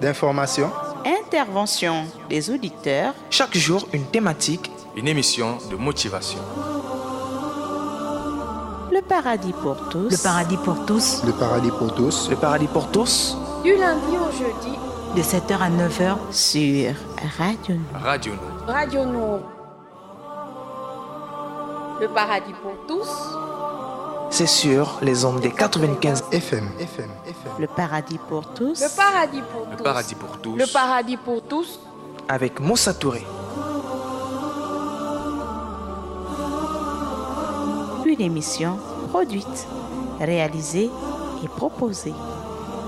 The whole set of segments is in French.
d'information, intervention des auditeurs. Chaque jour, une thématique, une émission de motivation. Le paradis pour tous. Le paradis pour tous. le paradis pour tous, le paradis pour tous, Du lundi au jeudi, De 7h à 9h. Sur Radio Nour. Radio Nour. Radio Nour. Le paradis pour tous, c'est sur les ondes des 95. FM. Le paradis pour tous. le paradis pour Le tous, paradis pour tous. le paradis pour tous. Avec Moussa Touré. Une émission produite, réalisée et proposée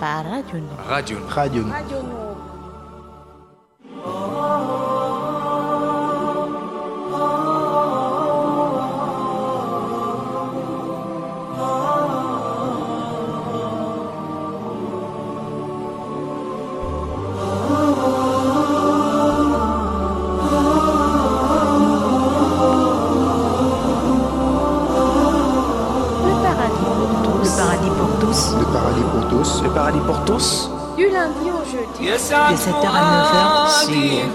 par Radio Nour. Radio Nour. Radio Nour. Radio Nour. Le paradis pour tous. Le paradis pour tous. Le paradis pour tous, Le paradis pour tous, Du lundi au jeudi, De 7h à 9h. Sur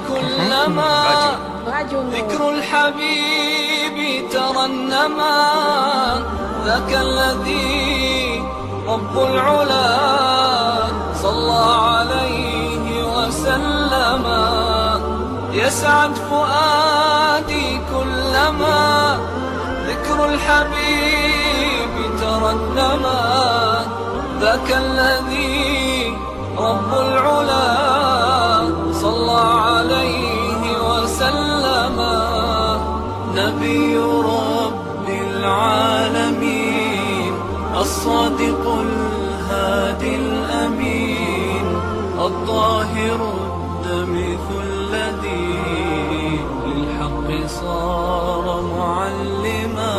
Radio Nour. Radio Nour. ذكر الحبيب ترنما ذاك الذي رب العلا صلى عليه وسلم يسعد فؤادي كلما ذكر الحبيب ترنما ذاك الذي رب العلا صلى عليه وسلم نبي رب العالمين الصادق الهادي الأمين الطاهر الدمث الذي للحق صار معلما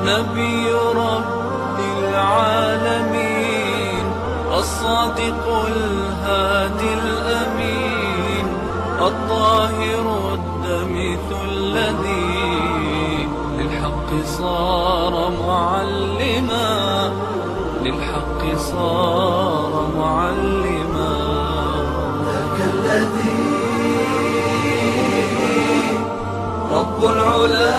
نبي رب العالمين الصادق الهادي الأمين الطاهر الدمث الذي للحق صار معلما للحق صار معلما ذاك الذي رب العلا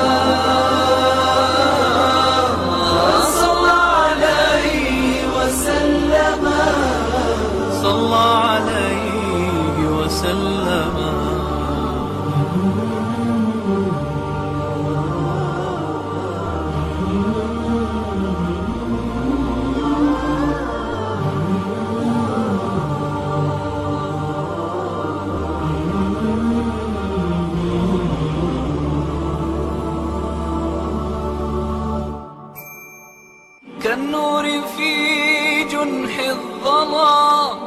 صلى عليه وسلم صلى عليه وسلم كالنور في جنح الظلام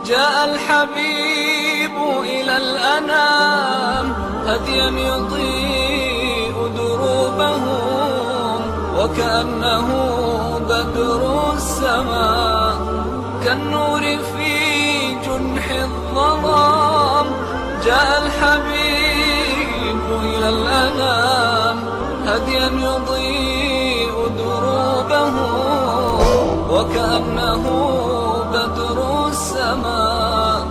جاء الحبيب إلى الأنام هديا يضيء دروبهم وكأنه بدر السماء كالنور في جنح الظلام جاء الحبيب إلى الأنام هديا يضيء دروبهم وكأنه بدر السماء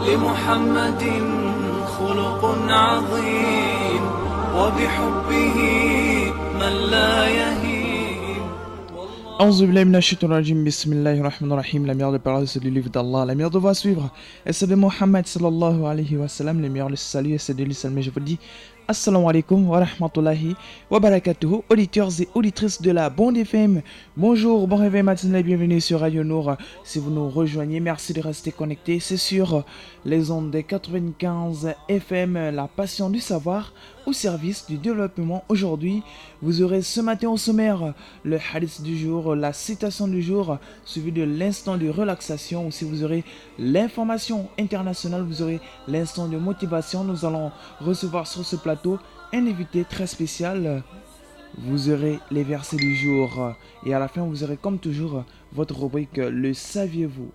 لمحمد خلق عظيم وبحبه من لا يهين A'udhu billahi minash shaitanir rajim, bismillahir rahmanir rahim. La meilleure des paroles c'est le livre d'Allah, la meilleure de voix suivre et c'est de Mohammed sallallahu alayhi wa sallam. Les meilleurs le salut et c'est de lui saluer. Je vous dis assalamu alaikum wa rahmatullahi wa barakatuhu. Auditeurs et auditrices de la Bande FM, bonjour, bon réveil matinal et bienvenue sur Radio Nour. Si vous nous rejoignez, merci de rester connectés. C'est sur les ondes des 95 FM, la passion du savoir au service du développement. Aujourd'hui, vous aurez ce matin au sommaire le hadith du jour, la citation du jour, suivi de l'instant de relaxation. Aussi, vous aurez l'information internationale, vous aurez l'instant de motivation. Nous allons recevoir sur ce plateau un invité très spécial. Vous aurez les versets du jour et à la fin, vous aurez comme toujours votre rubrique Le saviez-vous.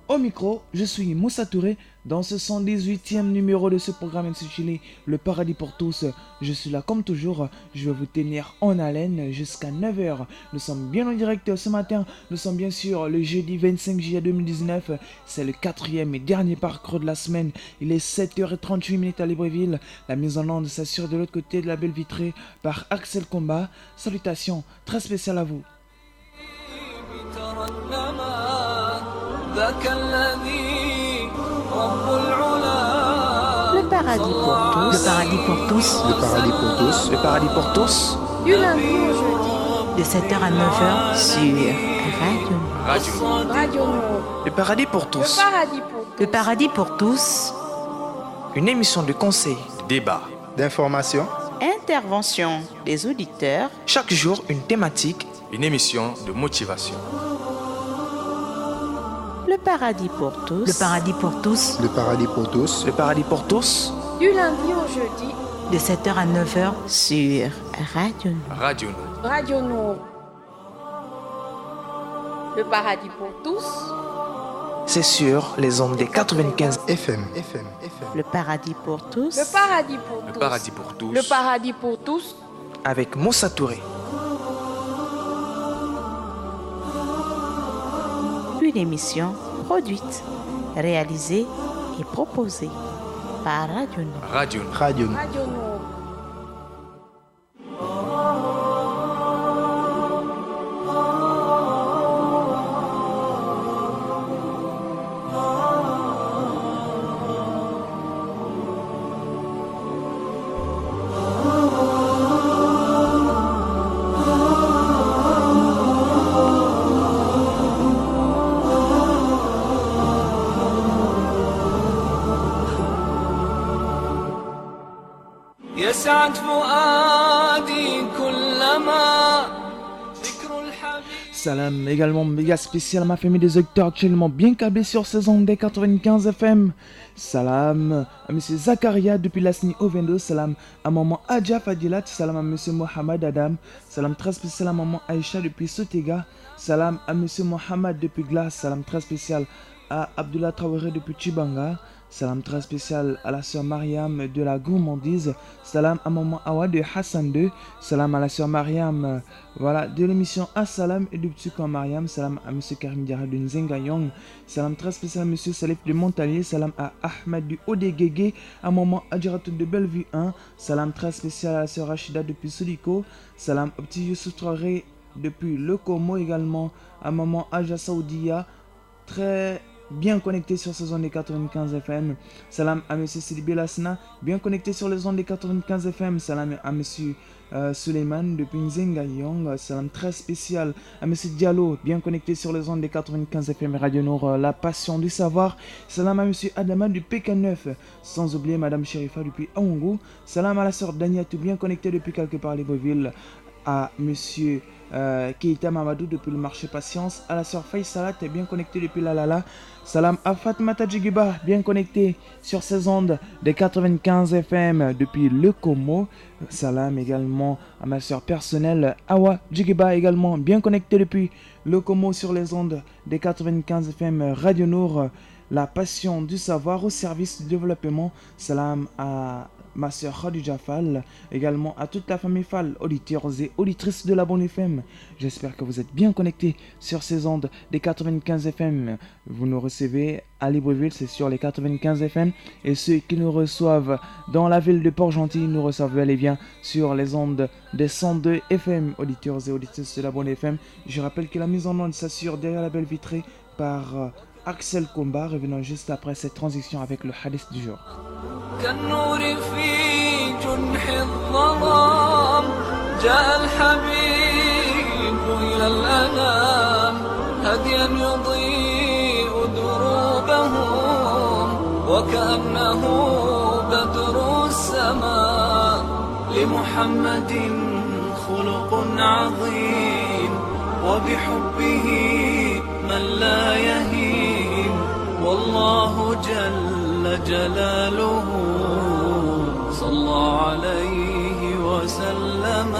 Au micro, je suis Moussa Touré. Dans ce 118e numéro de ce programme intitulé Le Paradis pour tous, je suis là comme toujours. Je vais vous tenir en haleine jusqu'à 9h. Nous sommes bien en direct ce matin. Nous sommes bien sûr le jeudi 25 juillet 2019. C'est le 4e et dernier parcours de la semaine. Il est 7h38 à Libreville. La mise en onde s'assure de l'autre côté de la belle vitrée par Axel Combat. Salutations très spéciales à vous. Le paradis pour tous. Le paradis pour tous. Le paradis pour tous. Le paradis pour tous. Du lundi au jeudi. De 7h à 9h. Sur Radio Nord. Radio Nord. Le paradis pour Le tous. paradis pour tous. Le paradis pour tous. Une émission de conseil. Débat. D'information. Intervention des auditeurs. Chaque jour, une thématique. Une émission de motivation. Le paradis pour tous. Le paradis pour tous. Le paradis pour tous. Le paradis pour tous. Du lundi au jeudi. De 7h à 9h. Sur Radio Nord. Radio Nord. Radio Nord. Le paradis pour tous. C'est sur les ondes des 95. FM. Le paradis pour tous. Le paradis pour Le tous. paradis pour tous. Le paradis pour tous. Avec Moussa Touré. Une émission produite, réalisée et proposée par Radio Nord. Radio Nord. Radio. Radio Nord. يسعد فؤادي كلما ذكر الحبيب. Salam également méga spécial à ma famille des auditeurs actuellement bien câblés sur ces ondes des 95 FM. Salam à monsieur Zakaria depuis la SNI O22. Salam à maman Adja Fadilat. Salam à monsieur Mohamed Adam. Salam très spécial à maman Aïcha depuis Sotega. Salam à monsieur Mohamed depuis Glace. Salam très spécial à Abdullah Traoré depuis Chibanga. Salam très spécial à la sœur Mariam de la gourmandise. Salam à maman Awa de Hassan 2. Salam à la sœur Mariam de l'émission Assalam et du petit camp Mariam. Salam à monsieur Karim Diarra de Nzenga Young. Salam très spécial à monsieur Salif de Montalier. Salam à Ahmed du Odegege. À maman Adjiratou de Bellevue 1. Salam très spécial à la sœur Rachida depuis Soliko. Salam au petit Youssou Traoré depuis Le Como également. À maman Aja Saoudia. Très bien connecté sur ces ondes des 95 FM. Salam à monsieur Sidi Belasna, bien connecté sur les ondes des 95 FM. Salam à monsieur Suleiman depuis Nzenga Young. Salam très spécial à monsieur Diallo, bien connecté sur les ondes des 95 FM Radio Nord, la passion du savoir. Salam à monsieur Adama du PK9, sans oublier madame Sherifa depuis Aongo. Salam à la sœur Daniatou, bien connectée depuis quelque part Libreville. À monsieur Keita Mamadou depuis le marché Patience, à la sœur Faisalat bien connectée depuis la Lala. Salam à Fatmata Djigiba, bien connectée sur ces ondes des 95 FM depuis le Como. Salam également à ma sœur personnelle Awa Djigiba, également bien connectée depuis le Como sur les ondes des 95 FM Radio Nord, la passion du savoir au service du développement. Salam à ma sœur Khadija Fall, également à toute la famille Fall, auditeurs et auditrices de la Bonne FM. J'espère que vous êtes bien connectés sur ces ondes des 95 FM. Vous nous recevez à Libreville, c'est sur les 95 FM. Et ceux qui nous reçoivent dans la ville de Port-Gentil, nous reçoivent bel et bien sur les ondes des 102 FM, auditeurs et auditrices de la Bonne FM. Je rappelle que la mise en onde s'assure derrière la belle vitrée par Axel Combat, revenant juste après cette transition avec le hadith du jour. كالنور في جنح الظلام جاء الحبيب إلى الأنام هديا يضيء دروبهم وكأنه بدر السماء لمحمد خلق عظيم وبحبه من لا يهين والله جل جلاله صلى عليه وسلم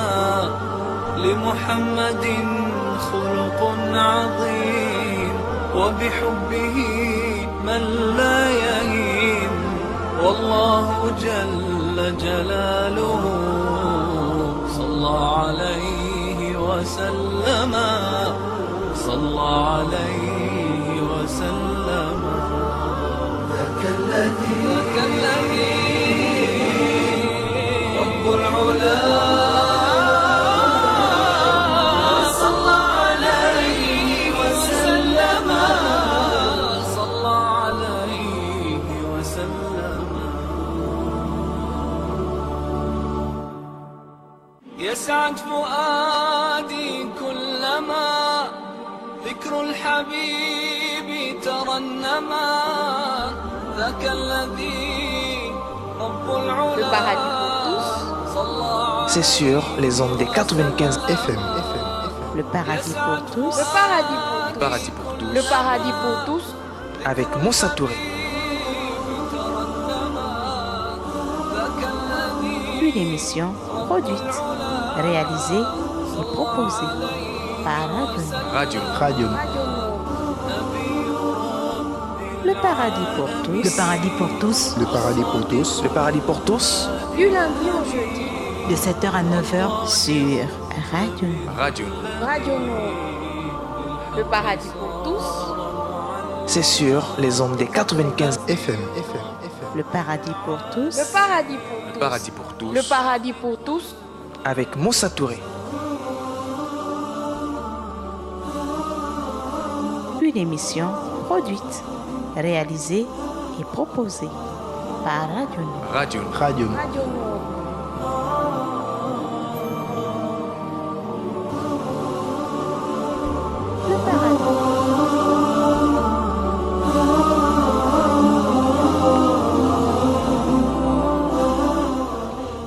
لمحمد خلق عظيم وبحبه من لا يهين والله جل جلاله صلى عليه وسلم صلى عليه وسلم ذاك الذي رب العلا صلى عليه وسلم صلى عليه وسلم يسعد فؤادي كلما ذكر الحبيب ترنما ذاك الذي رب Le paradis pour tous. العلا C'est sur les ondes des 95 FM. Le paradis pour tous. Le paradis pour tous. Paradis pour tous. Le paradis pour tous. avec Moussa Touré. Une émission produite, réalisée et proposée par Radio Nord. Radio. Radio. Le paradis pour tous. Le paradis pour tous, Le paradis pour tous. Le paradis pour tous, Du lundi au jeudi. de 7h à 9h, Sur Radio Nord. Radio. Radio Nord. Le paradis pour tous. c'est sur les ondes des 95 FM. Le paradis pour tous. Le paradis pour tous. Paradis pour tous. Le paradis pour tous. avec Moussa Touré. Une émission produite, réalisée et proposée par Radio Nord. Radio. Radio. Radio Nord. Le paradis.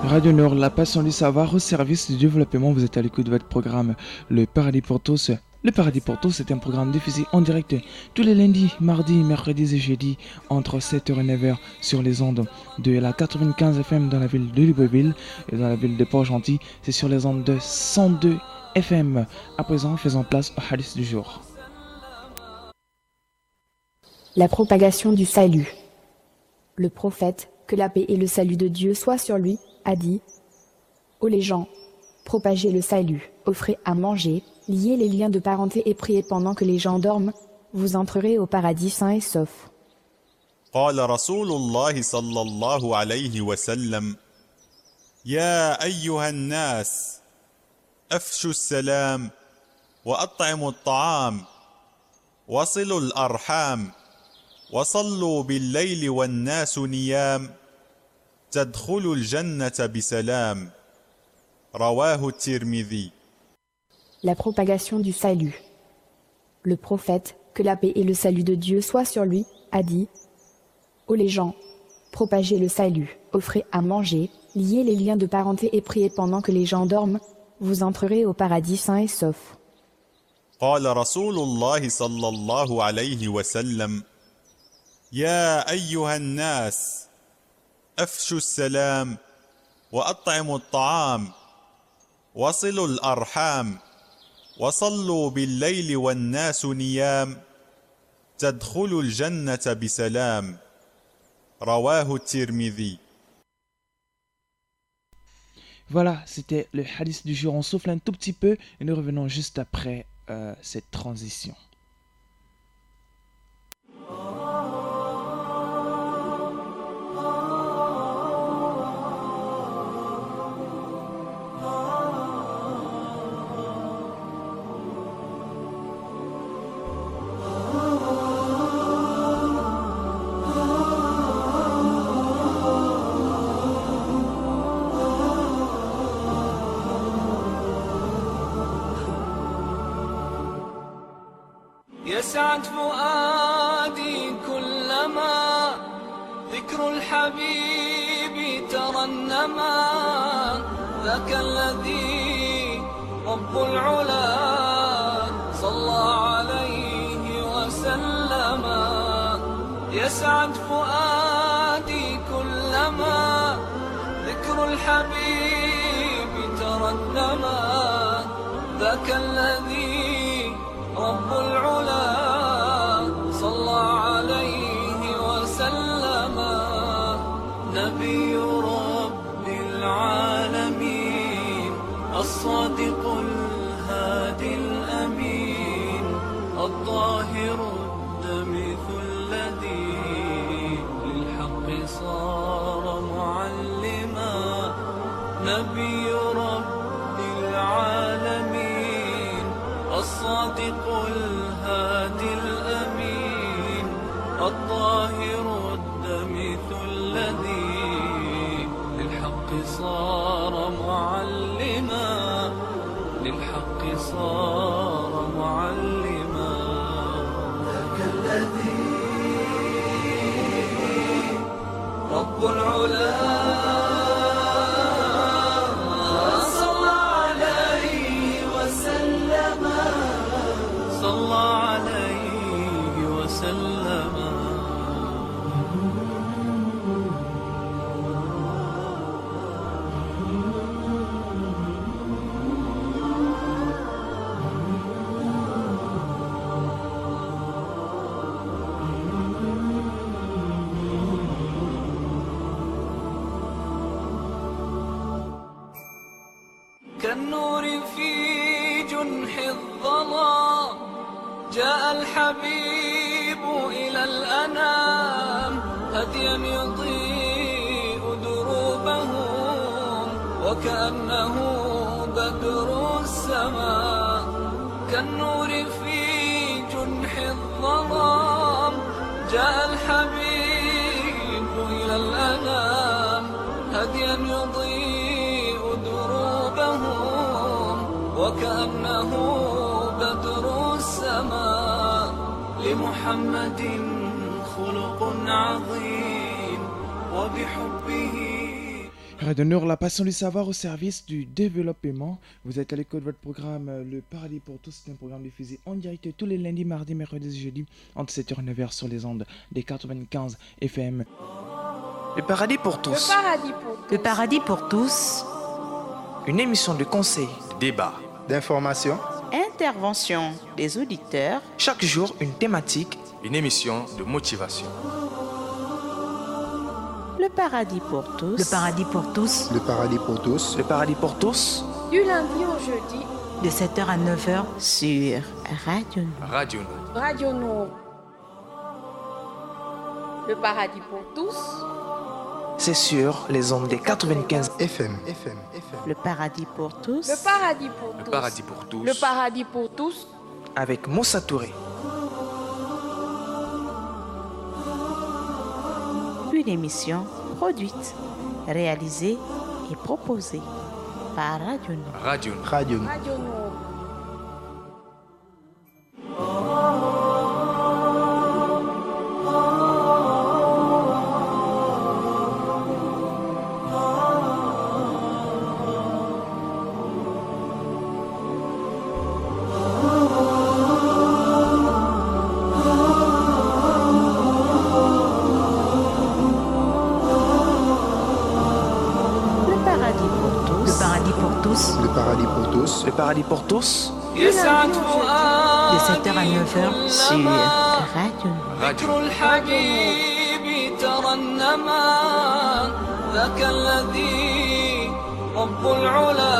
Radio Nord, la passion du savoir au service du développement. Vous êtes à l'écoute de votre programme Le Paradis pour tous. Le Paradis pour tous est un programme diffusé en direct tous les lundis, mardis, mercredis et jeudis entre 7h et 9h sur les ondes de la 95 FM dans la ville de Libreville et dans la ville de Port-Gentil. C'est sur les ondes de 102 FM. À présent, faisons place au hadith du jour. La propagation du salut. Le prophète, que la paix et le salut de Dieu soient sur lui, a dit « Ô les gens, propagez le salut, offrez à manger, liez les liens de parenté et priez pendant que les gens dorment, vous entrerez au paradis sain et sauf. » قال رسول الله صلى الله عليه وسلم يا أيها الناس أفشوا السلام وأطعموا الطعام وصلوا الأرحام وصلوا بالليل والناس نيام تدخلوا الجنة بسلام رواه الترمذي. La propagation du salut. Le prophète, que la paix et le salut de Dieu soient sur lui, a dit « Ô les gens, propagez le salut, offrez à manger, liez les liens de parenté et priez pendant que les gens dorment, vous entrerez au paradis sain et sauf. » قال رسول الله صلى الله عليه وسلم يا أيها الناس أفشوا السلام وأطعموا الطعام وصلوا الأرحام وصلوا بالليل والناس نيام تدخلوا الجنة بسلام رواه الترمذي. Voilà, c'était le hadith du jour. On souffle un tout petit peu et nous revenons juste après cette transition. يسعد فؤادي كلما ذكر الحبيب ترنما ذاك الذي رب العلا صلى عليه وسلم يسعد فؤادي كلما ذكر الحبيب ترنما ذاك الذي رب العلا صلى عليه نبي رب العالمين الصادق الهادي الأمين الطاهر الدمث الذي للحق صار معلما للحق صار معلما ذاك الذي رب العلا صلى عليه وسلم صلى عليه وسلم كالنور في جنح الظلام جاء الحبيب إلى الأنام هديا يضيء دروبهم وكأنه بدر السماء كالنور في جنح الظلام جاء الحبيب إلى الأنام هديا يضيء دروبهم وكأنه بدر السماء لمحمد خلق عظيم وبحبه. Radio Nour, la passion du savoir au service du développement. Vous êtes à l'écoute de votre programme Le Paradis pour tous. C'est un programme diffusé en direct tous les lundis, mardis, mercredis et jeudis entre 7h et 9h sur les ondes des 95 FM. Le paradis pour tous. Le paradis pour tous. Le paradis pour tous. Une émission de conseil, Débat, d'information, Intervention des auditeurs. chaque jour une thématique. une émission de motivation. Le paradis pour tous. Le paradis pour tous. le paradis pour tous, Le paradis pour tous, Du lundi au jeudi, De 7h à 9h. Sur Radio Nour. Radio Nour, Radio Nour. Le paradis pour tous. c'est sur les ondes des 95. FM. Le paradis pour tous. Le paradis pour le tous. paradis pour tous. Le paradis pour tous. Avec Moussa Touré. Une émission produite, réalisée et proposée par Radio Nour. Radio Nour, Radio Nour. Radio Nour. Le paradis pour tous. Le paradis pour tous. Le paradis pour tous, Le paradis pour tous, يسعد De فؤادي 7h à 9h. Sur Radio Nour. Radio ذكر الحبيب ترنما ذاك الذي رب العلا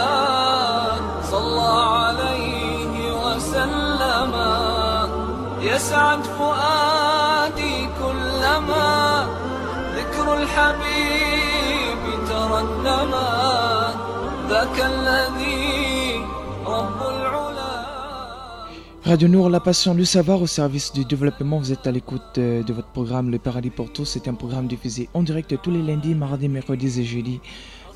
صلى عليه وسلم يسعد فؤادي كلما ذكر الحبيب ترنما ذاك الذي رب العلا. Radio Nour, la passion du savoir au service du développement. Vous êtes à l'écoute de votre programme Le Paradis pour tous. C'est un programme diffusé en direct tous les lundis, mardis, mercredis et jeudis.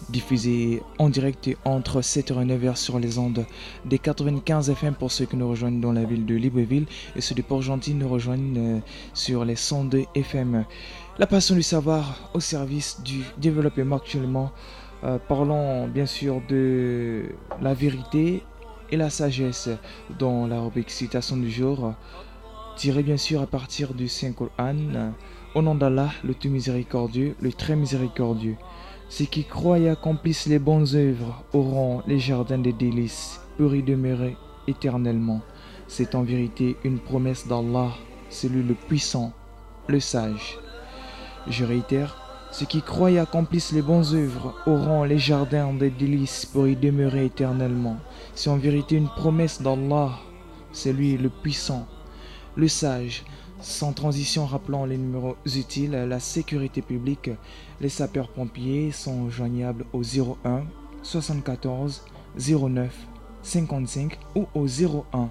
Diffusé en direct entre 7h et 9h sur les ondes des 95 FM pour ceux qui nous rejoignent dans la ville de Libreville. Et ceux de Port-Gentil nous rejoignent sur les 102 FM. La passion du savoir au service du développement actuellement. Parlons bien sûr de la vérité et la sagesse dans la rubrique citation du jour, tirée bien sûr à partir du Saint-Coran. Au nom d'Allah, le tout miséricordieux, le très miséricordieux. Ceux qui croient et accomplissent les bonnes œuvres auront les jardins des délices pour y demeurer éternellement. C'est en vérité une promesse d'Allah, celui le puissant, le sage. Je réitère, ceux qui croient et accomplissent les bonnes œuvres auront les jardins des délices pour y demeurer éternellement. C'est en vérité une promesse d'Allah, c'est lui le puissant, le sage. Sans transition, rappelons les numéros utiles. La sécurité publique, les sapeurs-pompiers sont joignables au 01 74 09 55 ou au 01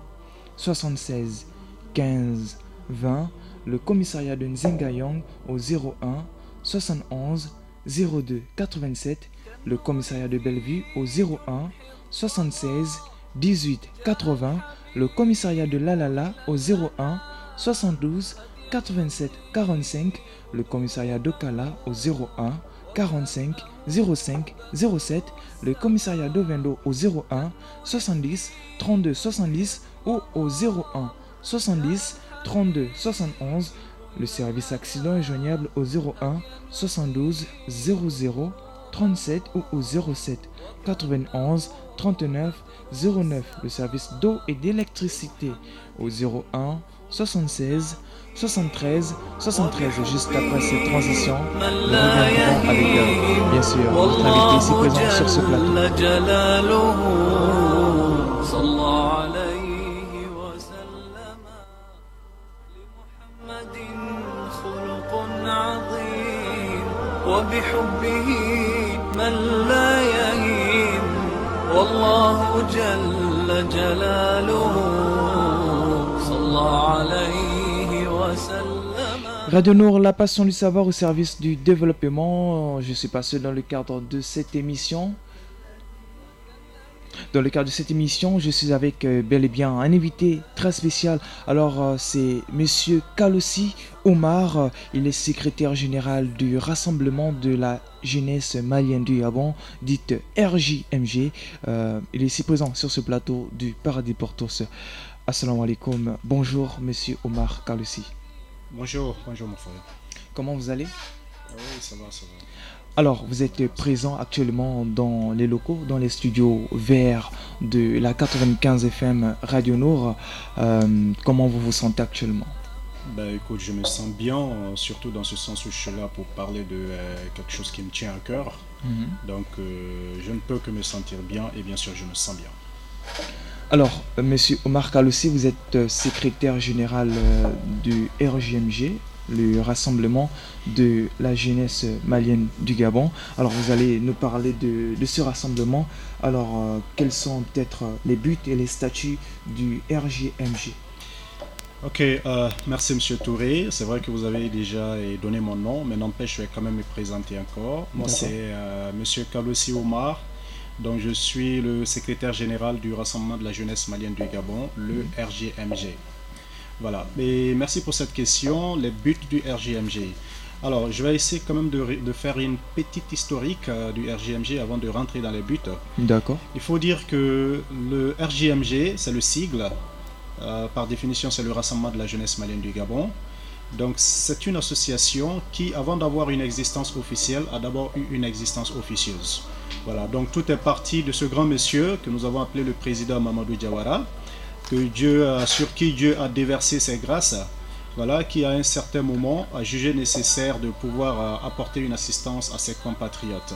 76 15 20. Le commissariat de Nzengayong au 01 71 02 87. Le commissariat de Bellevue au 01 76 18 80. Le commissariat de Lalala au 01 72 87 45. Le commissariat d'Okala au 01 45 05 07. Le commissariat d'Ovendo au 01 70 32 70 ou au 01 70 32 71. Le service accident est joignable au 01 72 00 37 ou au 07 91 39 09. Le service d'eau et d'électricité au 01 76 73 73. Juste après cette transition, nous reviendrons avec bien sûr notre invité ici présent sur ce plateau. وبحبه من لا يهين والله جل جلاله صلى عليه وسلم. Radio Nour, la passion du savoir au service du développement. Je suis passé dans le cadre de cette émission. Dans le cadre de cette émission, je suis avec bel et bien un invité très spécial. Alors, c'est Monsieur Kalossi Omar. Il est secrétaire général du Rassemblement de la jeunesse malienne du Gabon, dite RJMG. Il est ici présent sur ce plateau du Paradis pour tous. Assalamu alaikum. Bonjour, Monsieur Omar Kalossi. Bonjour mon frère. Comment vous allez? Oui, ça va. Alors, vous êtes présent actuellement dans les locaux, dans les studios verts de la 95 FM Radio Nour. Comment vous vous sentez actuellement? Écoute, je me sens bien, surtout dans ce sens où je suis là pour parler de quelque chose qui me tient à cœur. Donc, je ne peux que me sentir bien et bien sûr, je me sens bien. Alors, Monsieur Omar Kalossi, vous êtes secrétaire général du RJMG, le rassemblement de la jeunesse malienne du Gabon. Alors vous allez nous parler de ce rassemblement. Alors quels sont peut-être les buts et les statuts du RJMG? Ok, merci Monsieur Touré. C'est vrai que vous avez déjà donné mon nom, mais n'empêche, je vais quand même me présenter encore. Moi c'est Monsieur Kalossi Omar. Donc je suis le secrétaire général du rassemblement de la jeunesse malienne du Gabon, le RJMG. Voilà, et merci pour cette question, les buts du RJMG. Alors, je vais essayer quand même de faire une petite historique du RJMG avant de rentrer dans les buts. D'accord. Il faut dire que le RJMG, c'est le sigle. Par définition, c'est le Rassemblement de la jeunesse malienne du Gabon. Donc, c'est une association qui, avant d'avoir une existence officielle, a d'abord eu une existence officieuse. Voilà, donc tout est parti de ce grand monsieur que nous avons appelé le président Mamadou Diawara, sur qui Dieu a déversé ses grâces, voilà, qui à un certain moment a jugé nécessaire de pouvoir apporter une assistance à ses compatriotes.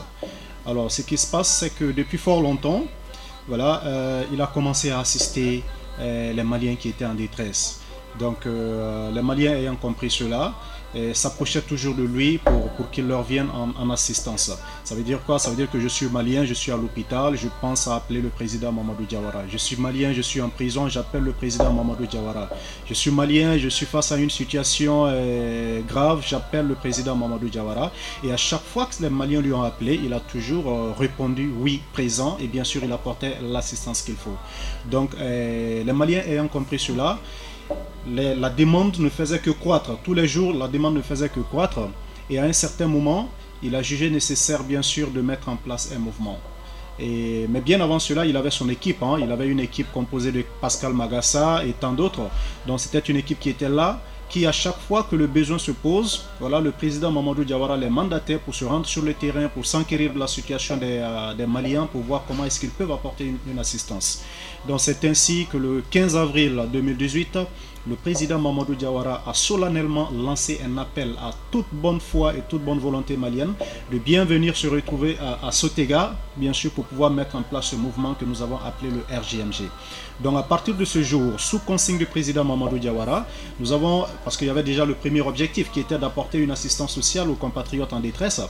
Alors ce qui se passe, c'est que depuis fort longtemps, voilà, il a commencé à assister les Maliens qui étaient en détresse. Donc les Maliens ayant compris cela, s'approchaient toujours de lui pour qu'il leur vienne en assistance. Ça veut dire quoi? Ça veut dire que je suis malien, je suis à l'hôpital, je pense à appeler le président Mamadou Diawara. Je suis malien, je suis en prison, j'appelle le président Mamadou Diawara. Je suis malien, je suis face à une situation grave, j'appelle le président Mamadou Diawara. Et à chaque fois que les Maliens lui ont appelé, il a toujours répondu oui, présent, et bien sûr il apportait l'assistance qu'il faut. Donc les Maliens ayant compris cela, la demande ne faisait que croître. Tous les jours, la demande ne faisait que croître. Et à un certain moment, il a jugé nécessaire, bien sûr, de mettre en place un mouvement. Mais bien avant cela, il avait son équipe. Il avait une équipe composée de Pascal Magassa et tant d'autres. Donc c'était une équipe qui était là, qui à chaque fois que le besoin se pose, voilà, le président Mamadou Diawara les mandatait pour se rendre sur le terrain, pour s'enquérir de la situation des Maliens, pour voir comment est-ce qu'ils peuvent apporter une assistance. Donc c'est ainsi que le 15 avril 2018, le président Mamadou Diawara a solennellement lancé un appel à toute bonne foi et toute bonne volonté malienne de bien venir se retrouver à Sotega, bien sûr, pour pouvoir mettre en place ce mouvement que nous avons appelé le RJMG. Donc à partir de ce jour, sous consigne du président Mamadou Diawara, nous avons, parce qu'il y avait déjà le premier objectif qui était d'apporter une assistance sociale aux compatriotes en détresse.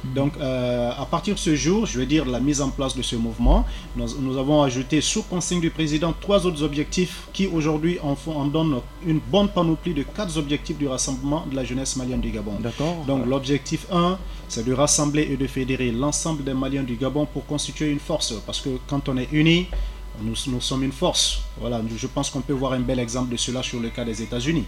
Donc à partir de ce jour, je veux dire la mise en place de ce mouvement, nous avons ajouté sous consigne du président 3 autres objectifs qui aujourd'hui en donnent une bonne panoplie de 4 objectifs du rassemblement de la jeunesse malienne du Gabon. Donc l'objectif 1, c'est de rassembler et de fédérer l'ensemble des Maliens du Gabon pour constituer une force, parce que quand on est unis, nous sommes une force. Voilà, je pense qu'on peut voir un bel exemple de cela sur le cas des États-Unis.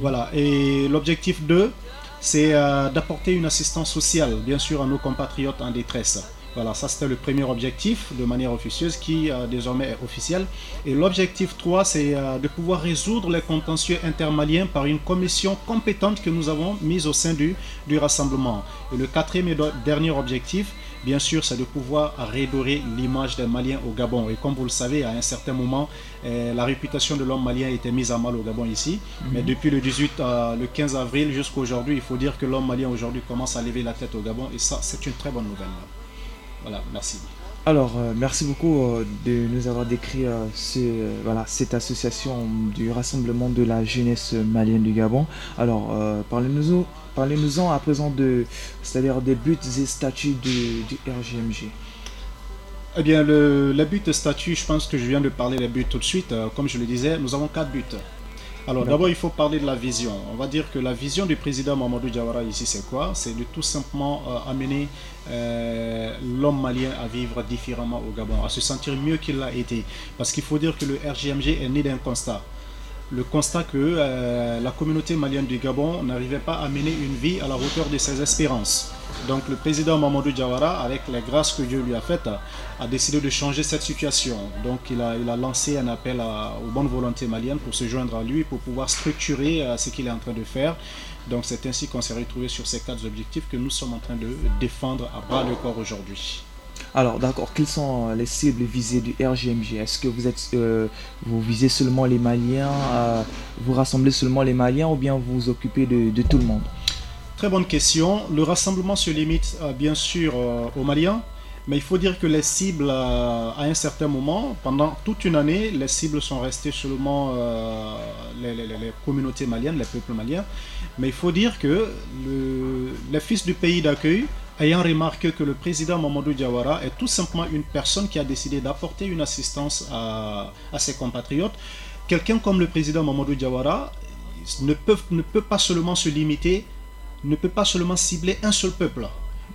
Voilà. Et l'objectif 2, c'est d'apporter une assistance sociale, bien sûr, à nos compatriotes en détresse. Voilà, ça c'était le premier objectif de manière officieuse qui désormais est officiel. Et l'objectif 3, c'est de pouvoir résoudre les contentieux intermaliens par une commission compétente que nous avons mise au sein du rassemblement. Et le 4e et dernier objectif, bien sûr, c'est de pouvoir redorer l'image des Maliens au Gabon. Et comme vous le savez, à un certain moment, la réputation de l'homme malien était mise à mal au Gabon ici. Mais depuis le 15 avril jusqu'à aujourd'hui, il faut dire que l'homme malien aujourd'hui commence à lever la tête au Gabon. Et ça, c'est une très bonne nouvelle. Voilà, merci. Alors, merci beaucoup de nous avoir décrit cette association du rassemblement de la jeunesse malienne du Gabon. Alors, parlez-nous-en à présent c'est-à-dire des buts et statuts du RJMG. Eh bien, les buts et statuts, je pense que je viens de parler des buts tout de suite. Comme je le disais, nous avons 4 buts. Alors d'abord, il faut parler de la vision. On va dire que la vision du président Mamadou Diawara ici, c'est quoi? C'est de tout simplement amener l'homme malien à vivre différemment au Gabon, à se sentir mieux qu'il l'a été. Parce qu'il faut dire que le RJMG est né d'un constat. Le constat que la communauté malienne du Gabon n'arrivait pas à mener une vie à la hauteur de ses espérances. Donc le président Mamadou Diawara, avec les grâces que Dieu lui a faites, a décidé de changer cette situation. Donc il a lancé un appel aux bonnes volontés maliennes pour se joindre à lui, pour pouvoir structurer ce qu'il est en train de faire. Donc c'est ainsi qu'on s'est retrouvé sur ces 4 objectifs que nous sommes en train de défendre à bras le corps aujourd'hui. Alors d'accord, quelles sont les cibles visées du RJMG? Est-ce que vous visez seulement les Maliens, vous rassemblez seulement les Maliens ou bien vous vous occupez de tout le monde? Très bonne question. Le rassemblement se limite bien sûr aux Maliens, mais il faut dire que les cibles, à un certain moment, pendant toute une année, les cibles sont restées seulement les communautés maliennes, les peuples maliens. Mais il faut dire que les fils du pays d'accueil, ayant remarqué que le président Mamadou Diawara est tout simplement une personne qui a décidé d'apporter une assistance à ses compatriotes, quelqu'un comme le président Mamadou Diawara ne peut pas seulement se limiter, ne peut pas seulement cibler un seul peuple.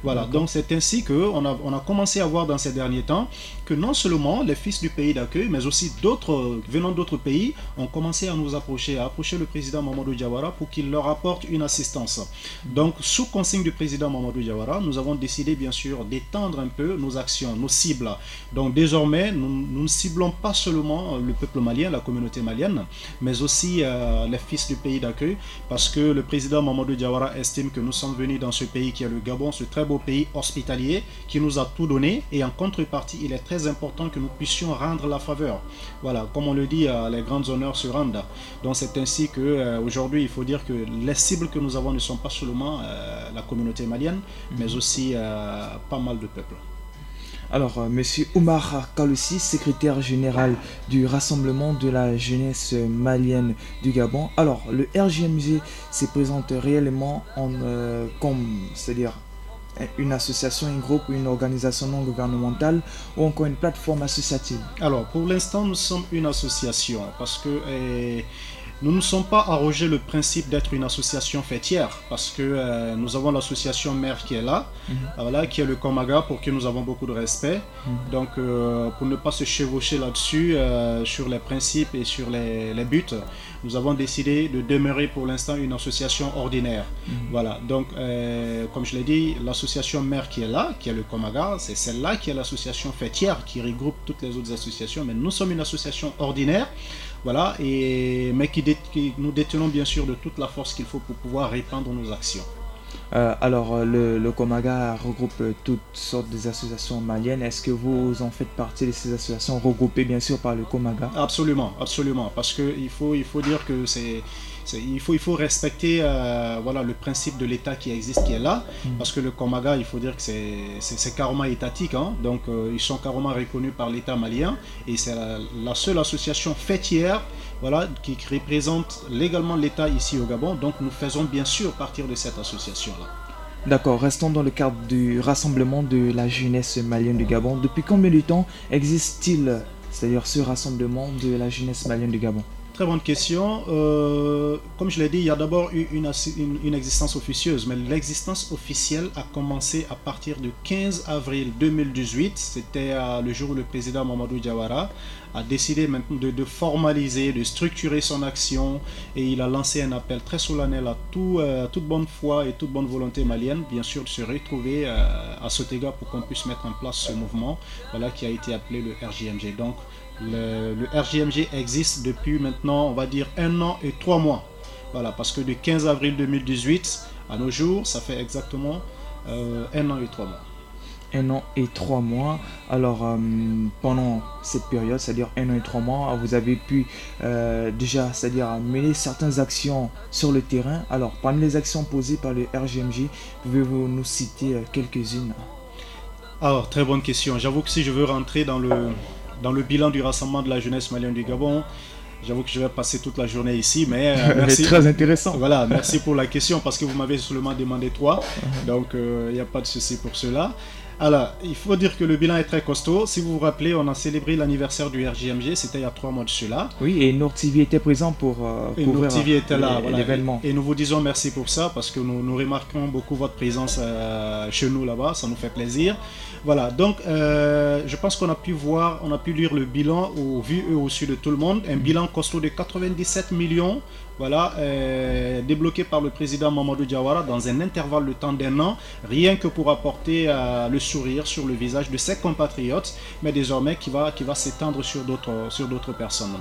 Voilà, donc c'est ainsi qu'on a commencé à voir dans ces derniers temps que non seulement les fils du pays d'accueil, mais aussi d'autres venant d'autres pays ont commencé à nous approcher, à approcher le président Mamadou Diawara pour qu'il leur apporte une assistance. Donc sous consigne du président Mamadou Diawara, nous avons décidé bien sûr d'étendre un peu nos actions, nos cibles. Donc désormais, nous ne ciblons pas seulement le peuple malien, la communauté malienne, mais aussi les fils du pays d'accueil, parce que le président Mamadou Diawara estime que nous sommes venus dans ce pays qui est le Gabon, ce très beau pays hospitalier qui nous a tout donné, et en contrepartie il est très important que nous puissions rendre la faveur. Voilà, comme on le dit, les grands honneurs se rendent. Donc c'est ainsi que aujourd'hui il faut dire que les cibles que nous avons ne sont pas seulement la communauté malienne, mais aussi pas mal de peuples. Alors, Monsieur Oumar Kaloussi, secrétaire général du Rassemblement de la jeunesse malienne du Gabon. Alors, le RJMG se présente réellement c'est-à-dire une association, un groupe, une organisation non gouvernementale ou encore une plateforme associative? Alors, pour l'instant, nous sommes une association parce que nous ne sommes pas arrogés le principe d'être une association fêtière parce que nous avons l'association mère qui est là, voilà, qui est le Komaga, pour qui nous avons beaucoup de respect. Donc pour ne pas se chevaucher là-dessus sur les principes et sur les buts, nous avons décidé de demeurer pour l'instant une association ordinaire. Voilà, donc comme je l'ai dit, l'association mère qui est là, qui est le Komaga, c'est celle-là qui est l'association fêtière qui regroupe toutes les autres associations, mais nous sommes une association ordinaire. Voilà, mais nous détenons bien sûr de toute la force qu'il faut pour pouvoir répandre nos actions. Le Komaga regroupe toutes sortes d'associations maliennes. Est-ce que vous en faites partie de ces associations regroupées bien sûr par le Komaga? Absolument, parce qu'il faut dire que il faut respecter le principe de l'État qui existe, qui est là, parce que le Komaga, il faut dire que c'est carrément étatique, hein, donc ils sont carrément reconnus par l'État malien, et c'est la seule association fêtière qui représente légalement l'État ici au Gabon, donc nous faisons bien sûr partir de cette association-là. D'accord, restons dans le cadre du rassemblement de la jeunesse malienne du Gabon. Depuis combien de temps existe-t-il, c'est-à-dire ce rassemblement de la jeunesse malienne du Gabon? Très bonne question. Comme je l'ai dit, il y a d'abord eu une existence officieuse, mais l'existence officielle a commencé à partir du 15 avril 2018. C'était le jour où le président Mamadou Diawara a décidé maintenant de formaliser, de structurer son action, et il a lancé un appel très solennel à toute bonne foi et toute bonne volonté malienne, bien sûr, de se retrouver à Sotega pour qu'on puisse mettre en place ce mouvement qui a été appelé le RJMG. Donc, le RJMG existe depuis maintenant, on va dire, 1 an et 3 mois. Parce que du 15 avril 2018 à nos jours, ça fait exactement 1 an et 3 mois. 1 an et 3 mois. Alors, pendant cette période, c'est-à-dire 1 an et 3 mois, vous avez pu déjà, c'est-à-dire mener certaines actions sur le terrain. Alors, parmi les actions posées par le RJMG, pouvez-vous nous citer quelques-unes? Alors, très bonne question. J'avoue que si je veux rentrer dans le bilan du rassemblement de la jeunesse malienne du Gabon, j'avoue que je vais passer toute la journée ici, mais merci. C'est très intéressant. Voilà, merci pour la question, parce que vous m'avez seulement demandé 3, donc il n'y a pas de souci pour cela. Alors, il faut dire que le bilan est très costaud. Si vous vous rappelez, on a célébré l'anniversaire du RJMG, c'était il y a 3 mois de cela. Oui, et Nour TV était présent pour Nour TV était là, l'événement. Et nous vous disons merci pour ça, parce que nous remarquons beaucoup votre présence chez nous là-bas, ça nous fait plaisir. Voilà, donc je pense qu'on a pu lire le bilan au vu et au su de tout le monde. Un bilan costaud de 97 millions, débloqué par le président Mamadou Diawara dans un intervalle de temps d'1 an, rien que pour apporter le sourire sur le visage de ses compatriotes, mais désormais qui va s'étendre sur d'autres personnes.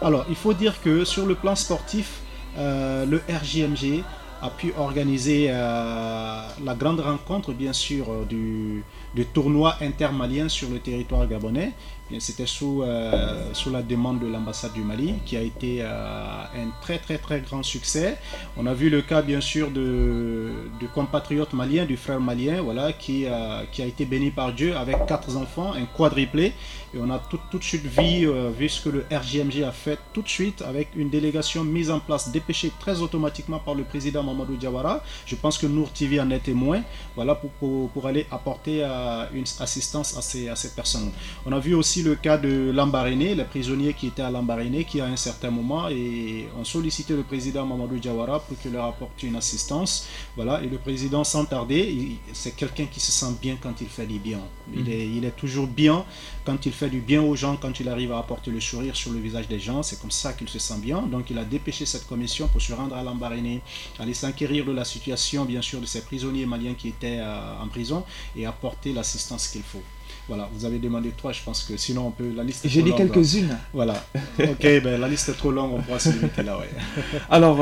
Alors, il faut dire que sur le plan sportif, le RJMG a pu organiser la grande rencontre, bien sûr, du tournoi intermalien sur le territoire gabonais. C'était sous la demande de l'ambassade du Mali, qui a été un très très très grand succès. On a vu le cas, bien sûr, du compatriote malien, du frère malien, qui a été béni par Dieu avec 4 enfants, un quadruplé. Et on a tout de suite vu ce que le RJMG a fait tout de suite, avec une délégation mise en place, dépêchée très automatiquement par le président Mamadou Diawara. Je pense que Nour TV en est témoin, pour aller apporter une assistance à ces personnes. On a vu aussi le cas de Lambaréné, les prisonniers qui étaient à Lambaréné, qui à un certain moment ont sollicité le président Mamadou Diawara pour qu'il leur apporte une assistance. Et le président, sans tarder, c'est quelqu'un qui se sent bien quand il fait du bien. Il est toujours bien quand il fait du bien aux gens, quand il arrive à apporter le sourire sur le visage des gens. C'est comme ça qu'il se sent bien. Donc il a dépêché cette commission pour se rendre à Lambaréné, aller s'enquérir de la situation, bien sûr, de ces prisonniers maliens qui étaient en prison, et apporter l'assistance qu'il faut. Voilà, vous avez demandé 3, je pense que sinon on peut... La liste est J'ai trop dit longue. quelques-unes. Voilà. Ok, la liste est trop longue, on pourra se limiter là, ouais. Alors,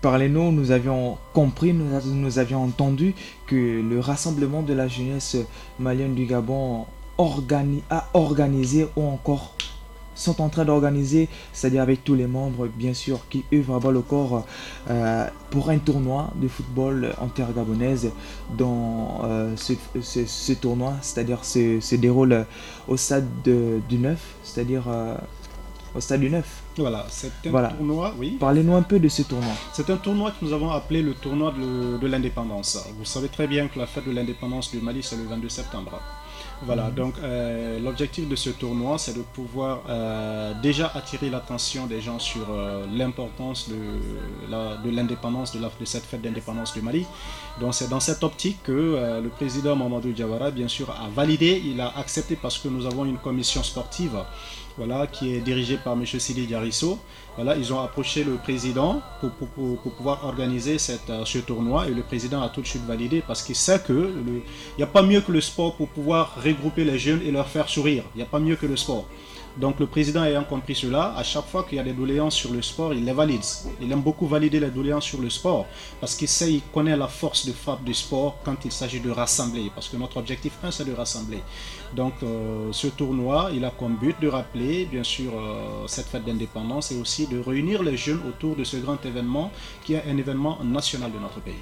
parlez-nous, nous avions compris, nous avions entendu que le rassemblement de la jeunesse malienne du Gabon a organisé, ou encore sont en train d'organiser, c'est-à-dire avec tous les membres, bien sûr, qui œuvrent à bas le corps pour un tournoi de football en terre gabonaise, dont ce tournoi, c'est-à-dire se déroule au stade du 9, c'est-à-dire au stade du 9. Voilà, c'est un tournoi, oui. Parlez-nous un peu de ce tournoi. C'est un tournoi que nous avons appelé le tournoi de l'indépendance. Vous savez très bien que la fête de l'indépendance du Mali, c'est le 22 septembre. Voilà, donc l'objectif de ce tournoi, c'est de pouvoir déjà attirer l'attention des gens sur l'importance de l'indépendance, de cette fête d'indépendance du Mali. Donc c'est dans cette optique que le président Mamadou Diawara, bien sûr, a validé, il a accepté, parce que nous avons une commission sportive, qui est dirigée par M. Sidi Diarisso. Ils ont approché le président pour pouvoir organiser ce tournoi, et le président a tout de suite validé, parce qu'il sait qu'il n'y a pas mieux que le sport pour pouvoir regrouper les jeunes et leur faire sourire. Il n'y a pas mieux que le sport. Donc le président ayant compris cela, à chaque fois qu'il y a des doléances sur le sport, il les valide. Il aime beaucoup valider les doléances sur le sport parce il connaît la force de frappe du sport quand il s'agit de rassembler. Parce que notre objectif 1, c'est de rassembler. Donc ce tournoi, il a comme but de rappeler bien sûr cette fête d'indépendance et aussi de réunir les jeunes autour de ce grand événement qui est un événement national de notre pays.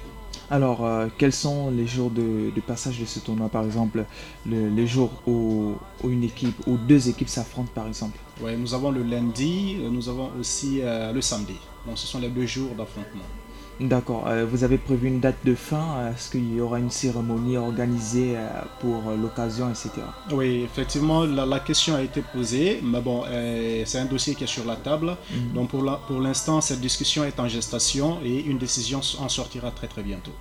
Alors, quels sont les jours de passage de ce tournoi, par exemple, les jours où une équipe ou deux équipes s'affrontent, par exemple? Oui, nous avons le lundi, nous avons aussi le samedi. Donc, ce sont les 2 jours d'affrontement. D'accord. Vous avez prévu une date de fin? Est-ce qu'il y aura une cérémonie organisée pour l'occasion, etc.? Oui, effectivement, la question a été posée, mais bon, c'est un dossier qui est sur la table. Donc pour l'instant, cette discussion est en gestation et une décision en sortira très très bientôt.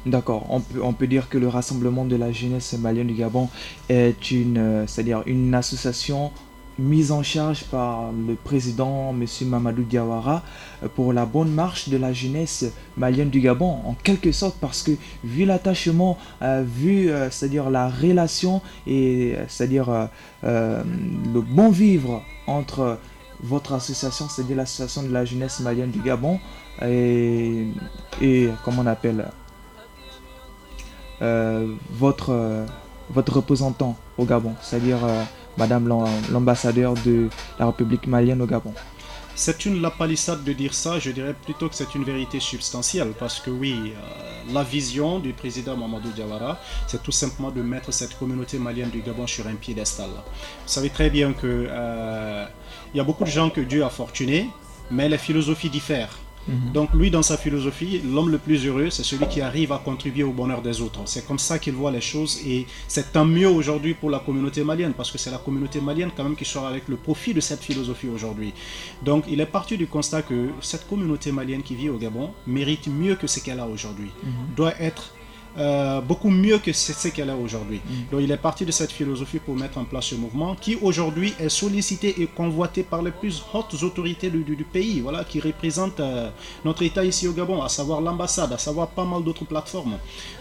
D'accord. On peut dire que le Rassemblement de la jeunesse malienne du Gabon est c'est-à-dire une association mise en charge par le président M. Mamadou Diawara pour la bonne marche de la jeunesse malienne du Gabon, en quelque sorte, parce que vu l'attachement, c'est-à-dire la relation et c'est-à-dire le bon vivre entre votre association, c'est-à-dire l'association de la jeunesse malienne du Gabon et comment on appelle votre représentant au Gabon, c'est-à-dire Madame l'ambassadeur de la République malienne au Gabon. C'est une lapalissade de dire ça, je dirais plutôt que c'est une vérité substantielle, parce que oui, la vision du président Mamadou Diawara, c'est tout simplement de mettre cette communauté malienne du Gabon sur un piédestal. Vous savez très bien que y a beaucoup de gens que Dieu a fortunés, mais les philosophies diffèrent. Donc lui, dans sa philosophie, l'homme le plus heureux, c'est celui qui arrive à contribuer au bonheur des autres. C'est comme ça qu'il voit les choses et c'est tant mieux aujourd'hui pour la communauté malienne parce que c'est la communauté malienne quand même qui sort avec le profit de cette philosophie aujourd'hui. Donc il est parti du constat que cette communauté malienne qui vit au Gabon mérite mieux que ce qu'elle a aujourd'hui, doit être beaucoup mieux que ce qu'elle a aujourd'hui. Donc il est parti de cette philosophie pour mettre en place ce mouvement qui aujourd'hui est sollicité et convoité par les plus hautes autorités du pays, voilà, qui représentent notre État ici au Gabon, à savoir l'ambassade, à savoir pas mal d'autres plateformes.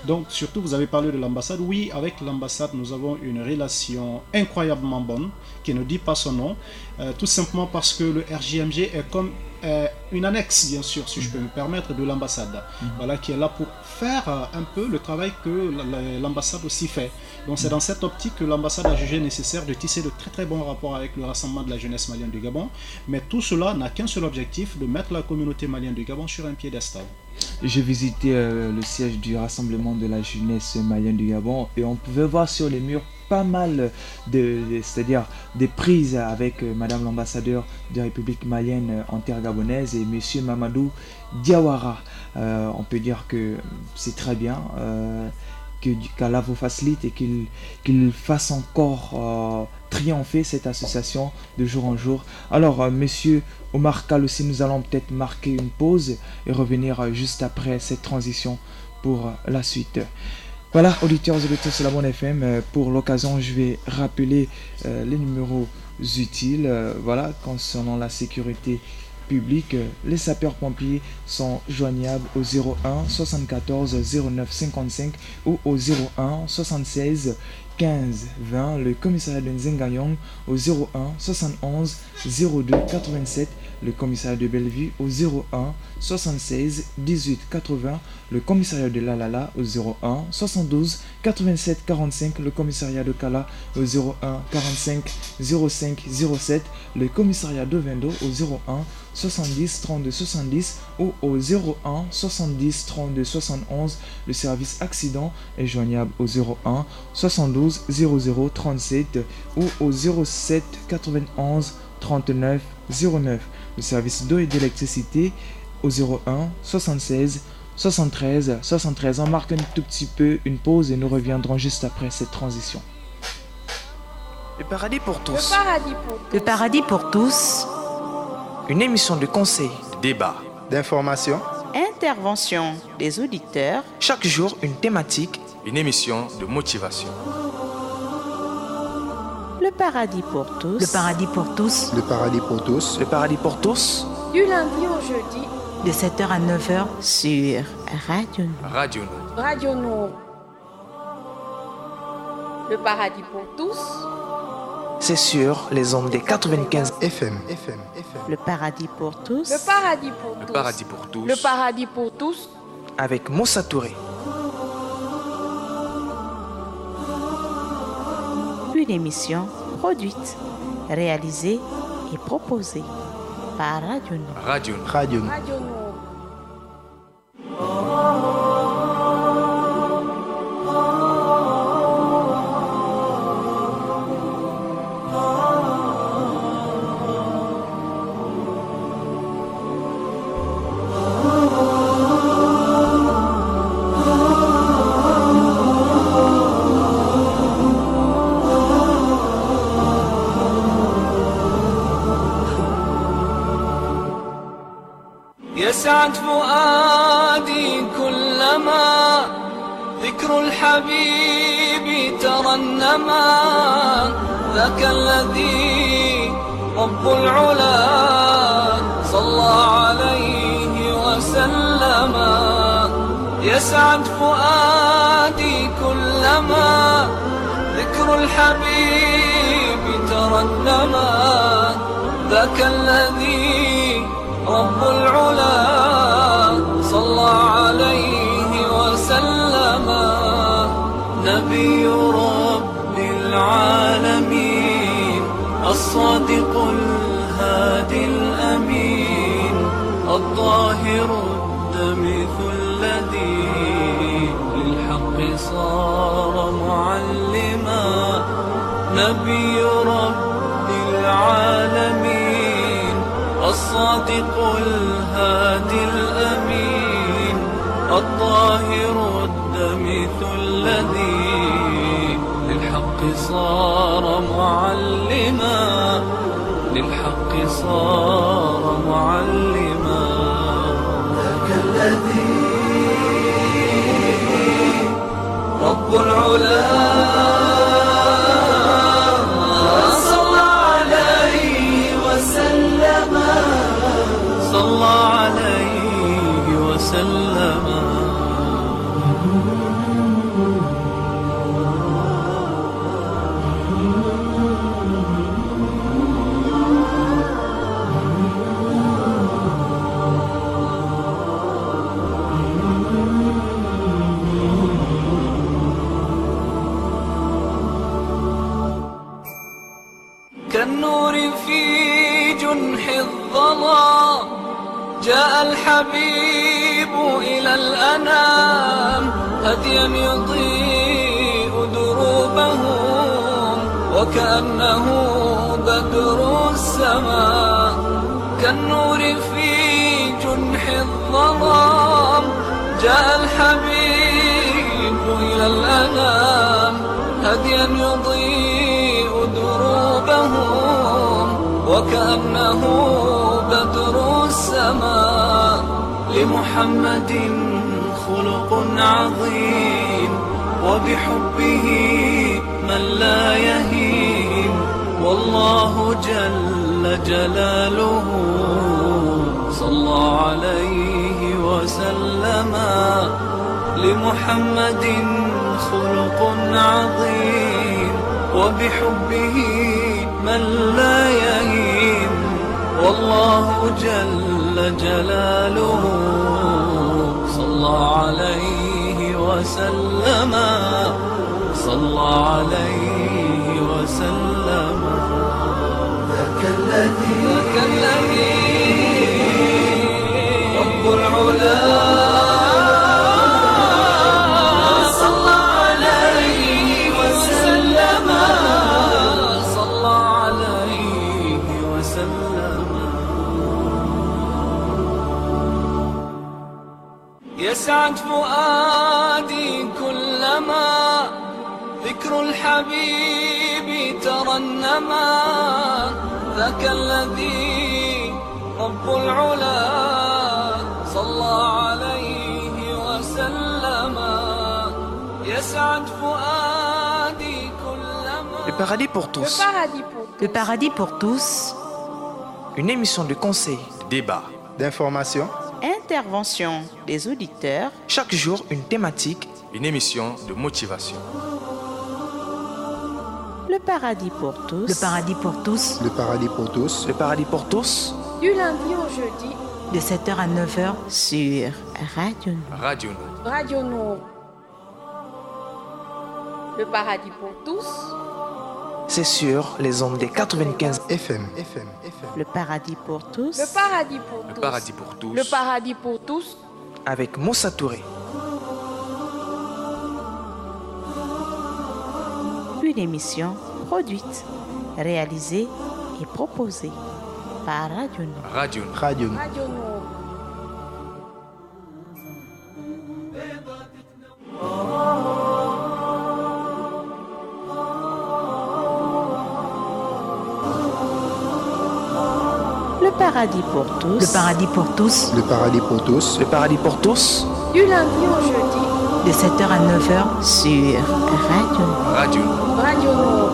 Donc surtout vous avez parlé de l'ambassade. Oui, avec l'ambassade nous avons une relation incroyablement bonne qui ne dit pas son nom, tout simplement parce que le RJMG est comme une annexe, bien sûr, si je peux me permettre, de l'ambassade, voilà, qui est là pour faire un peu le travail que l'ambassade aussi fait. Donc c'est dans cette optique que l'ambassade a jugé nécessaire de tisser de très très bons rapports avec le Rassemblement de la jeunesse malienne du Gabon, mais tout cela n'a qu'un seul objectif, de mettre la communauté malienne du Gabon sur un piédestal. J'ai visité le siège du Rassemblement de la jeunesse malienne du Gabon et on pouvait voir sur les murs pas mal c'est-à-dire des prises avec Madame l'ambassadeur de la République malienne en terre gabonaise et Monsieur Mamadou Diawara. On peut dire que c'est très bien, qu'Allah vous facilite et qu'il fasse encore triompher cette association de jour en jour. Alors Monsieur Omar Kal aussi, nous allons peut-être marquer une pause et revenir juste après cette transition pour la suite. Voilà, auditeurs et auditeurs sur la bonne FM, pour l'occasion, je vais rappeler les numéros utiles. Voilà, concernant la sécurité publique, les sapeurs-pompiers sont joignables au 01 74 09 55 ou au 01 76 15 20. Le commissariat de Nzengayong au 01 71 02 87. Le commissariat de Bellevue au 01 76 18 80, le commissariat de Lalala au 01 72 87 45, le commissariat de Kala au 01 45 05 07, le commissariat de Vendo au 01 70 32 70 ou au 01 70 32 71. Le service accident est joignable au 01 72 00 37 ou au 07 91 39 09. Le service d'eau et d'électricité au 01 76 73 73. On marque un tout petit peu une pause et nous reviendrons juste après cette transition. Le paradis pour tous. Le paradis pour tous. Le paradis pour tous. Une émission de conseil, de débat, d'information, intervention des auditeurs. Chaque jour, une thématique. Une émission de motivation. Le paradis pour tous. Le paradis pour tous. Le paradis pour tous. Le paradis pour tous. Du lundi au jeudi. De 7h à 9h. Sur Radio Nour. Radio Nour. Radio Nour. Le paradis pour tous. C'est sur les ondes des 95 FM. Le paradis pour tous. Le paradis pour tous. Le paradis pour tous. Le paradis pour tous. avec Moussa Touré. Une émission produite, réalisée et proposée par Radio Nour. Radio Nour. Radio Nour. Radio Nour. يسعد فؤادي كلما ذكر الحبيب ترنما ذاك الذي رب العلا صلى عليه وسلم. يسعد فؤادي كلما ذكر الحبيب ترنما ذاك الذي رب العلا صلى عليه وسلم. نبي رب العالمين الصادق الهادي الأمين الطاهر الدمث الذي للحق صار معلما. نبي رب العالمين الصادق الهادي الأمين الطاهر الدمث الذي للحق صار معلما. للحق صار معلما. ذاك الذي رب العلا صلى عليه وسلم. كالنور في جنح الظلام جاء الحبيب إلى الأنام هديا يضيء دروبهم وكأنه بدر السماء. كالنور في جنح الظلام جاء الحبيب إلى الأنام هديا يضيء دروبهم وكأنه بدر السماء. لمحمد خلق عظيم وبحبه من لا يهين والله جل جلاله صلى عليه وسلم. لمحمد خلق عظيم وبحبه من لا يهين والله جل جلاله صلى عليه وسلم. صلى عليه وسلم. ذاك الذي رب العلا صلى عليه وسلم. صلى عليه وسلم. يسعد فؤادي كلما ذكر الحبيب ترنما ذاك الذي رب العلا صلى عليه وسلم. يسعد فؤادي كلما. Le paradis pour tous. Le paradis pour tous. Le paradis pour tous. Une émission de conseil, Débat. D'information. Intervention des auditeurs. chaque jour une thématique. Une émission de motivation. Le paradis pour tous. Le paradis pour tous. Le paradis pour tous. Le paradis pour tous. Du lundi au jeudi. De 7h à 9h. Sur Radio Nord. Radio Nord. Radio Nord. Le paradis pour tous. C'est sur les ondes des 95 FM. Le paradis pour tous. Le paradis pour tous. Le paradis pour tous. Le paradis pour tous. avec Moussa Touré. Une émission produite, réalisée et proposée par Radio Nord. Radio Nord. Radio Nord. Radio Nord. Le paradis pour tous. Le paradis pour tous. Le paradis pour tous. Le paradis pour tous. Du lundi au jeudi. De 7h à 9h. Sur Radio Nord. Radio Nord. Radio Nord.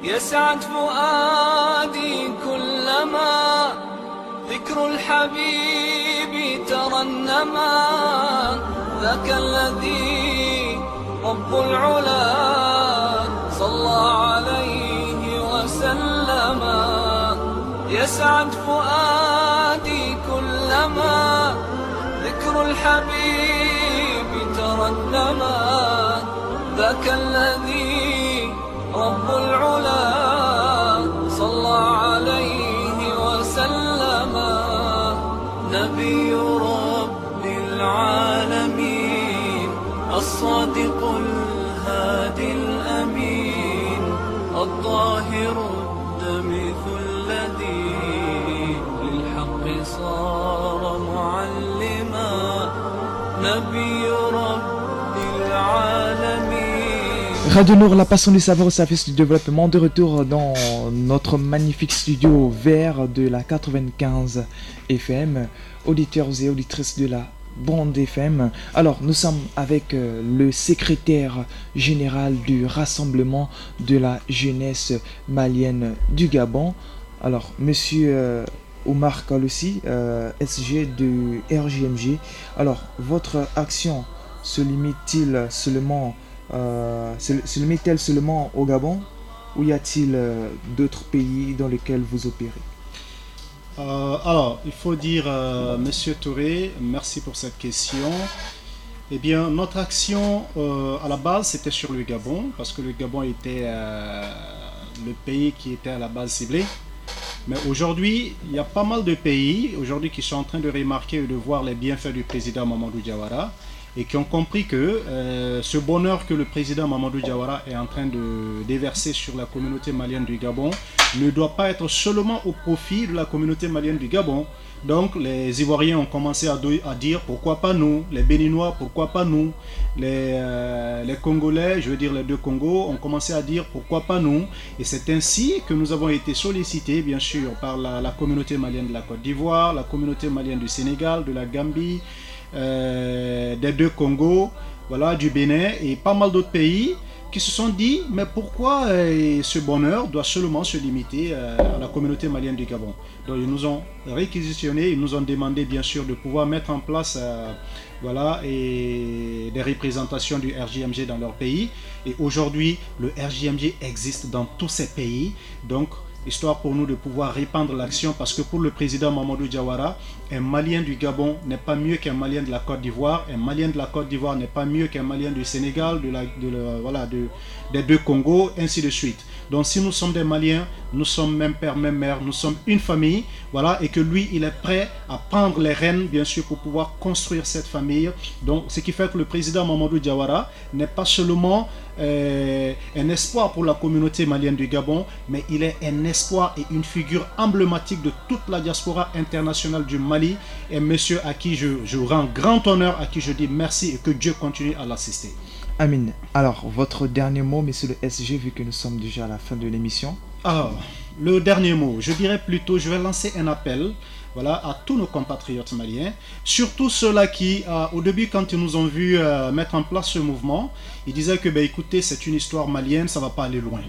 يسعد فؤادي كلما ذكر الحبيب ترنما ذاك الذي رب العلا صلى عليه وسلم يسعد فؤادي كلما ذكر الحبيب ترنما ذاك الذي رب العلا صلى عليه وسلم نبي رب العالمين الصادق الهادي الأمين الطاهر الدمث الذي للحق صار معلما نبي رب العالمين. Radio Nord, la passion du savoir au service du développement, de retour dans notre magnifique studio vert de la 95 FM, auditeurs et auditrices de la bande FM. Alors, nous sommes avec le secrétaire général du Rassemblement de la jeunesse malienne du Gabon. Alors, monsieur Oumar Kaloussi, SG de RJMG. Alors, votre action se limite-t-il seulement se limite-t-elle seulement au Gabon ou y a-t-il d'autres pays dans lesquels vous opérez? Alors, il faut dire, Monsieur Touré, merci pour cette question. Eh bien, notre action, à la base, c'était sur le Gabon, parce que le Gabon était le pays qui était à la base ciblé. Mais aujourd'hui, il y a pas mal de pays aujourd'hui qui sont en train de remarquer et de voir les bienfaits du président Mamadou Diawara, et qui ont compris que ce bonheur que le président Mamadou Diawara est en train de déverser sur la communauté malienne du Gabon ne doit pas être seulement au profit de la communauté malienne du Gabon. Donc les Ivoiriens ont commencé à dire pourquoi pas nous, les Béninois pourquoi pas nous, les Congolais, je veux dire les deux Congos, ont commencé à dire pourquoi pas nous. Et c'est ainsi que nous avons été sollicités bien sûr par la communauté malienne de la Côte d'Ivoire, la communauté malienne du Sénégal, de la Gambie, des deux Congos, voilà, du Bénin et pas mal d'autres pays qui se sont dit mais pourquoi ce bonheur doit seulement se limiter à la communauté malienne du Gabon. Donc ils nous ont réquisitionné, ils nous ont demandé bien sûr de pouvoir mettre en place voilà, et des représentations du RJMG dans leur pays. Et aujourd'hui le RJMG existe dans tous ces pays, donc histoire pour nous de pouvoir répandre l'action, parce que pour le président Mamadou Diawara, un Malien du Gabon n'est pas mieux qu'un Malien de la Côte d'Ivoire, un Malien de la Côte d'Ivoire n'est pas mieux qu'un Malien du Sénégal, des deux Congos, ainsi de suite. Donc si nous sommes des Maliens, nous sommes même père, même mère, nous sommes une famille, voilà, et que lui, il est prêt à prendre les rênes, bien sûr, pour pouvoir construire cette famille. Donc ce qui fait que le président Mamadou Diawara n'est pas seulement un espoir pour la communauté malienne du Gabon, mais il est un espoir et une figure emblématique de toute la diaspora internationale du Mali, et monsieur à qui je rends grand honneur, à qui je dis merci et que Dieu continue à l'assister. Amin. Alors, votre dernier mot, monsieur le SG, vu que nous sommes déjà à la fin de l'émission. Alors, le dernier mot, je dirais plutôt, je vais lancer un appel, voilà, à tous nos compatriotes maliens, surtout ceux-là qui, au début, quand ils nous ont vu mettre en place ce mouvement, ils disaient que, ben, écoutez, c'est une histoire malienne, ça ne va pas aller loin.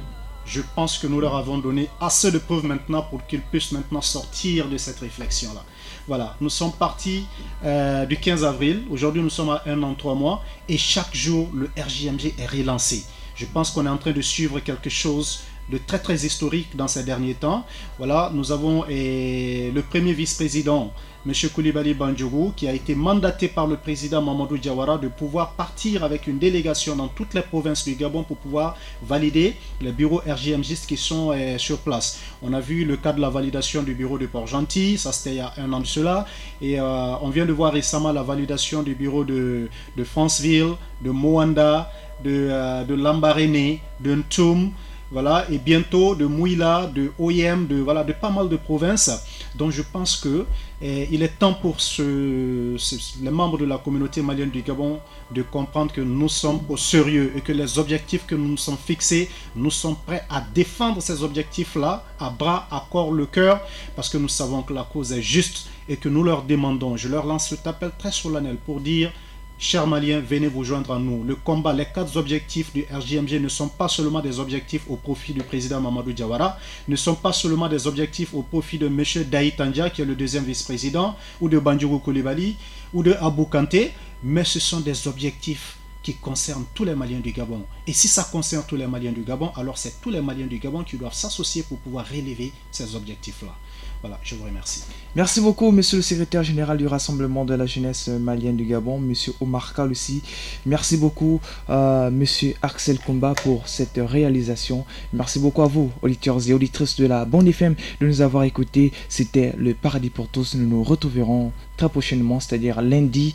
Je pense que nous leur avons donné assez de preuves maintenant pour qu'ils puissent maintenant sortir de cette réflexion-là. Voilà, nous sommes partis du 15 avril. Aujourd'hui, nous sommes à 1 an, 3 mois. Et chaque jour, le RJMG est relancé. Je pense qu'on est en train de suivre quelque chose de très très historique dans ces derniers temps. Voilà, nous avons le premier vice-président, M. Koulibaly Bandjougou, qui a été mandaté par le président Mamadou Diawara de pouvoir partir avec une délégation dans toutes les provinces du Gabon pour pouvoir valider les bureaux RJMGistes qui sont sur place. On a vu le cas de la validation du bureau de Port-Gentil, ça c'était il y a 1 an de cela, et on vient de voir récemment la validation du bureau de Franceville, de Moanda, de Lambaréné, de Ntoum, voilà, et bientôt de Mouila, de Oyem, de pas mal de provinces. Donc je pense que il est temps pour les membres de la communauté malienne du Gabon de comprendre que nous sommes au sérieux et que les objectifs que nous nous sommes fixés, nous sommes prêts à défendre ces objectifs-là à bras, à corps, le cœur, parce que nous savons que la cause est juste et que nous leur demandons, je leur lance cet appel très solennel pour dire: chers Maliens, venez vous joindre à nous. Le combat, les 4 objectifs du RJMG ne sont pas seulement des objectifs au profit du président Mamadou Diawara, ne sont pas seulement des objectifs au profit de M. Daï Tandja, qui est le 2e vice-président, ou de Bandjougou Koulibaly, ou de Abou Kanté, mais ce sont des objectifs qui concernent tous les Maliens du Gabon. Et si ça concerne tous les Maliens du Gabon, alors c'est tous les Maliens du Gabon qui doivent s'associer pour pouvoir relever ces objectifs-là. Voilà, je vous remercie. Merci beaucoup, monsieur le secrétaire général du Rassemblement de la jeunesse malienne du Gabon, monsieur Omar Kal aussi. Merci beaucoup, monsieur Axel Komba, pour cette réalisation. Merci beaucoup à vous, auditeurs et auditrices de la Bande FM, de nous avoir écoutés. C'était le Paradis pour tous. Nous nous retrouverons très prochainement, c'est-à-dire lundi,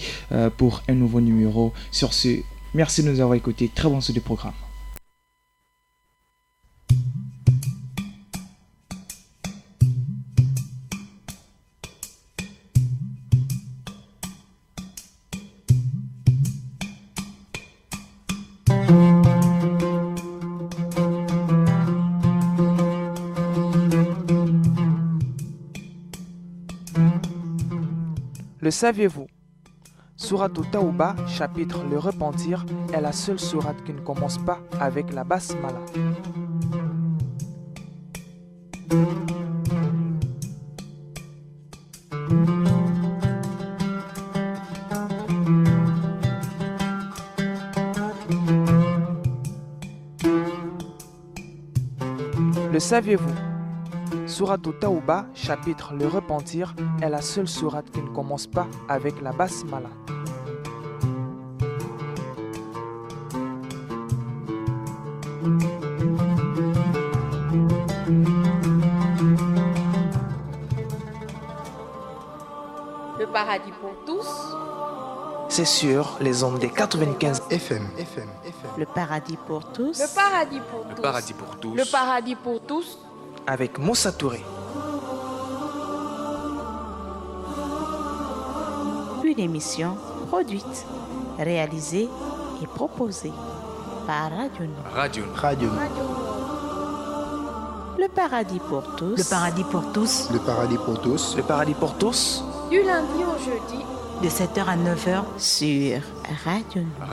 pour un nouveau numéro. Sur ce, merci de nous avoir écoutés. Très bon suite du programme. Le saviez-vous? Sourate Taouba, chapitre Le Repentir, est la seule sourate qui ne commence pas avec la basmala. Le saviez-vous? Sourate Taouba, chapitre Le Repentir, est la seule sourate qui ne commence pas avec la basmala. Le paradis pour tous. C'est sur les ondes des 95 FM. Le paradis pour tous. Le paradis pour tous. Le paradis pour tous. Le paradis pour tous. avec Moussa Touré. Une émission produite, réalisée et proposée par Radio Nord. Le paradis pour tous. Le paradis pour tous. Le paradis pour tous. Le paradis pour tous. Du lundi au jeudi. De 7h à 9h. Sur Radio Nord.